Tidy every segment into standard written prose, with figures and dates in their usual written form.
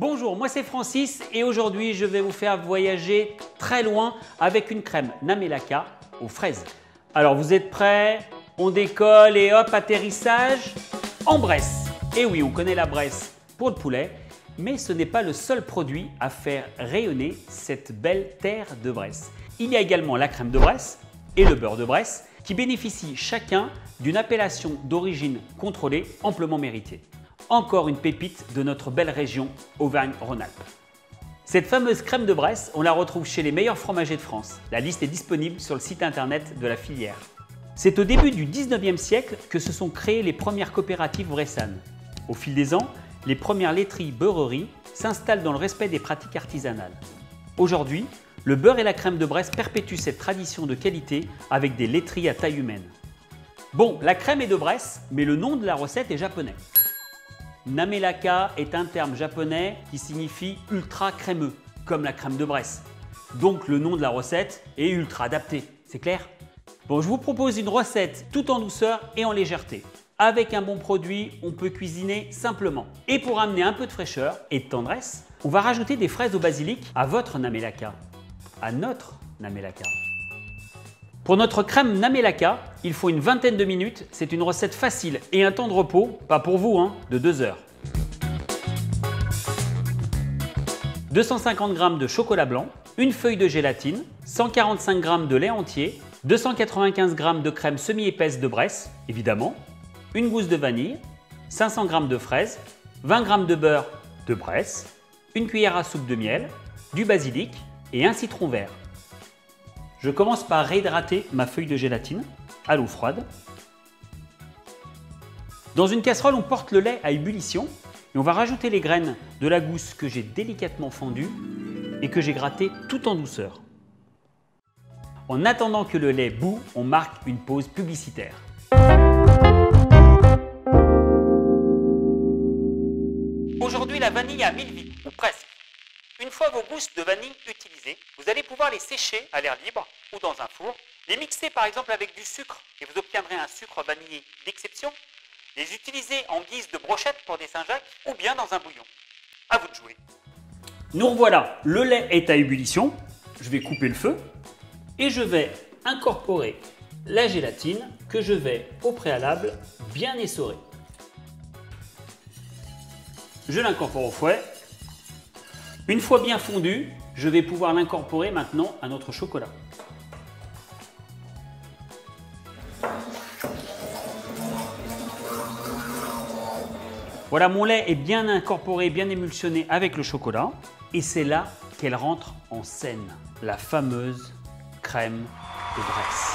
Bonjour, moi c'est Francis et aujourd'hui je vais vous faire voyager très loin avec une crème Namelaka aux fraises. Alors vous êtes prêts? On décolle et hop, atterrissage en Bresse. Et oui, on connaît la Bresse pour le poulet, mais ce n'est pas le seul produit à faire rayonner cette belle terre de Bresse. Il y a également la crème de Bresse et le beurre de Bresse qui bénéficient chacun d'une appellation d'origine contrôlée amplement méritée. Encore une pépite de notre belle région Auvergne-Rhône-Alpes. Cette fameuse crème de Bresse, on la retrouve chez les meilleurs fromagers de France. La liste est disponible sur le site internet de la filière. C'est au début du 19e siècle que se sont créées les premières coopératives bressanes. Au fil des ans, les premières laiteries-beurreries s'installent dans le respect des pratiques artisanales. Aujourd'hui, le beurre et la crème de Bresse perpétuent cette tradition de qualité avec des laiteries à taille humaine. Bon, la crème est de Bresse, mais le nom de la recette est japonais. Namelaka est un terme japonais qui signifie ultra crémeux, comme la crème de Bresse. Donc le nom de la recette est ultra adapté, c'est clair? Bon, je vous propose une recette tout en douceur et en légèreté. Avec un bon produit, on peut cuisiner simplement. Et pour amener un peu de fraîcheur et de tendresse, on va rajouter des fraises au basilic à votre Namelaka, à notre Namelaka. Pour notre crème Namelaka, il faut une vingtaine de minutes. C'est une recette facile et un temps de repos, pas pour vous, de 2 heures. 250 g de chocolat blanc, une feuille de gélatine, 145 g de lait entier, 295 g de crème semi-épaisse de Bresse, évidemment, une gousse de vanille, 500 g de fraises, 20 g de beurre de Bresse, une cuillère à soupe de miel, du basilic et un citron vert. Je commence par réhydrater ma feuille de gélatine à l'eau froide. Dans une casserole, on porte le lait à ébullition et on va rajouter les graines de la gousse que j'ai délicatement fendue et que j'ai grattée tout en douceur. En attendant que le lait bout, on marque une pause publicitaire. Aujourd'hui, la vanille à 1000 vies, ou presque. Une fois vos gousses de vanille utilisées, vous allez pouvoir les sécher à l'air libre ou dans un four, les mixer par exemple avec du sucre et vous obtiendrez un sucre vanillé d'exception, les utiliser en guise de brochette pour des Saint-Jacques ou bien dans un bouillon. À vous de jouer. Nous revoilà, le lait est à ébullition, je vais couper le feu et je vais incorporer la gélatine que je vais au préalable bien essorer. Je l'incorpore au fouet. Une fois bien fondu, je vais pouvoir l'incorporer maintenant à notre chocolat. Voilà, mon lait est bien incorporé, bien émulsionné avec le chocolat. Et c'est là qu'elle rentre en scène, la fameuse crème de Bresse.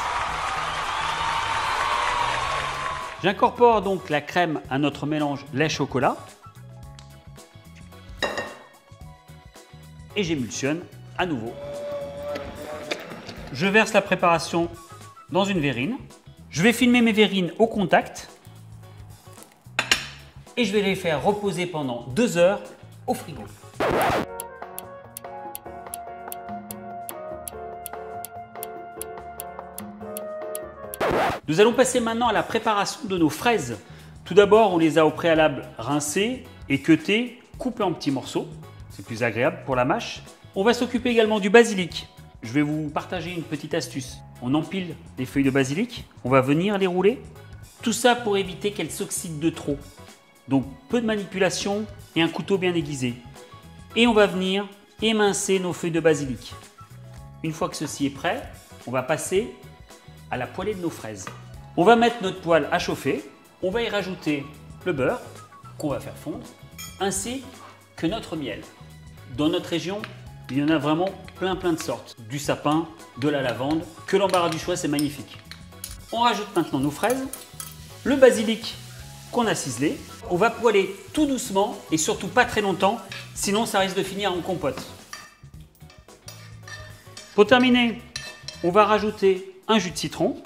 J'incorpore donc la crème à notre mélange lait-chocolat. Et j'émulsionne à nouveau. Je verse la préparation dans une verrine. Je vais filmer mes verrines au contact et je vais les faire reposer pendant 2 heures au frigo. Nous allons passer maintenant à la préparation de nos fraises. Tout d'abord, on les a au préalable rincées, équeutées, coupées en petits morceaux. C'est plus agréable pour la mâche. On va s'occuper également du basilic. Je vais vous partager une petite astuce. On empile les feuilles de basilic, on va venir les rouler. Tout ça pour éviter qu'elles s'oxydent de trop. Donc peu de manipulation et un couteau bien aiguisé. Et on va venir émincer nos feuilles de basilic. Une fois que ceci est prêt, on va passer à la poêlée de nos fraises. On va mettre notre poêle à chauffer. On va y rajouter le beurre qu'on va faire fondre, ainsi que notre miel. Dans notre région, il y en a vraiment plein de sortes. Du sapin, de la lavande, que l'embarras du choix, c'est magnifique. On rajoute maintenant nos fraises, le basilic qu'on a ciselé. On va poêler tout doucement et surtout pas très longtemps, sinon ça risque de finir en compote. Pour terminer, on va rajouter un jus de citron.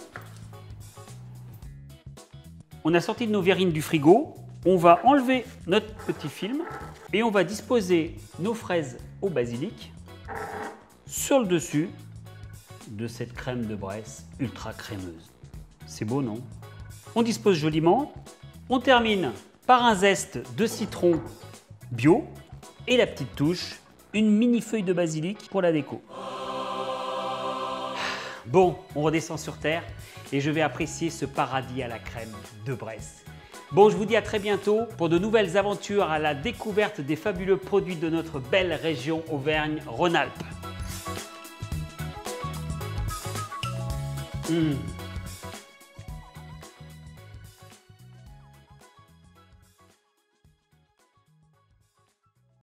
On a sorti de nos verrines du frigo. On va enlever notre petit film et on va disposer nos fraises au basilic sur le dessus de cette crème de Bresse ultra crémeuse. C'est beau, non? On dispose joliment. On termine par un zeste de citron bio Et la petite touche, une mini feuille de basilic pour la déco. Bon, on redescend sur terre et je vais apprécier ce paradis à la crème de Bresse. Bon, je vous dis à très bientôt pour de nouvelles aventures à la découverte des fabuleux produits de notre belle région Auvergne-Rhône-Alpes.